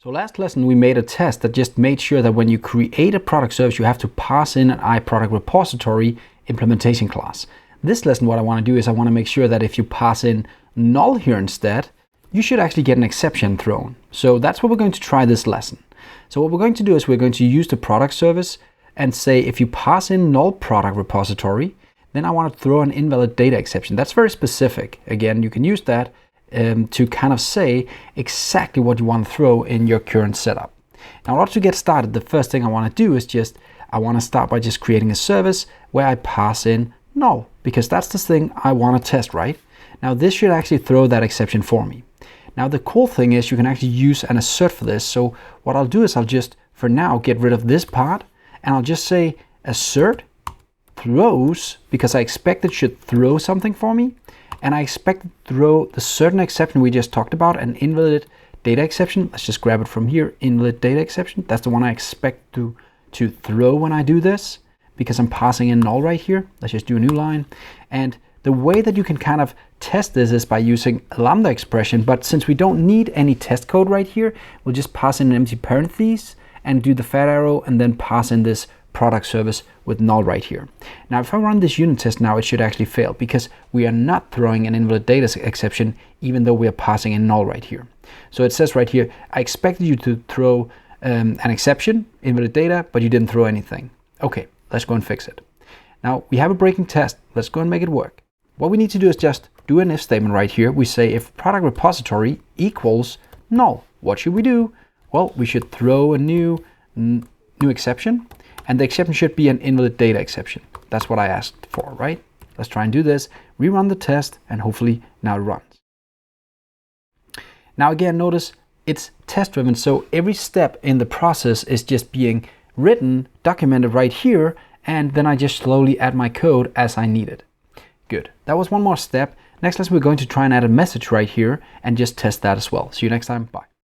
So last lesson we made a test that just made sure that when you create a product service, you have to pass in an iProduct repository implementation class. This lesson, what I want to do is I want to make sure that if you pass in null here instead, you should actually get an exception thrown. So that's what we're going to try this lesson. So what we're going to do is we're going to use the product service and say if you pass in null product repository, then I want to throw an invalid data exception. That's very specific. Again, you can use that to kind of say exactly what you want to throw in your current setup. Now, in order to get started, the first thing I want to do is I want to start by just creating a service where I pass in null, because that's the thing I want to test, right? Now, this should actually throw that exception for me. Now, the cool thing is you can actually use an assert for this. So what I'll do is I'll just, for now, get rid of this part, and I'll just say assert throws, because I expect it should throw something for me. And I expect to throw the certain exception we just talked about, an invalid data exception. Let's just grab it from here, invalid data exception. That's the one I expect to throw when I do this, because I'm passing in null right here. Let's just do a new line. And the way that you can kind of test this is by using a lambda expression, but since we don't need any test code right here, we'll just pass in an empty parentheses and do the fat arrow and then pass in this product service with null right here. Now, if I run this unit test now, it should actually fail because we are not throwing an invalid data exception, even though we are passing in null right here. So it says right here, I expected you to throw an exception, invalid data, but you didn't throw anything. Okay, let's go and fix it. Now we have a breaking test. Let's go and make it work. What we need to do is just do an if statement right here. We say if product repository equals null, what should we do? Well, we should throw a new exception. And the exception should be an invalid data exception. That's what I asked for, right? Let's try and do this. Rerun the test, and hopefully now it runs. Now again, notice it's test driven, so every step in the process is just being written, documented right here, and then I just slowly add my code as I need it. Good. That was one more step. Next lesson, we're going to try and add a message right here and just test that as well. See you next time. Bye.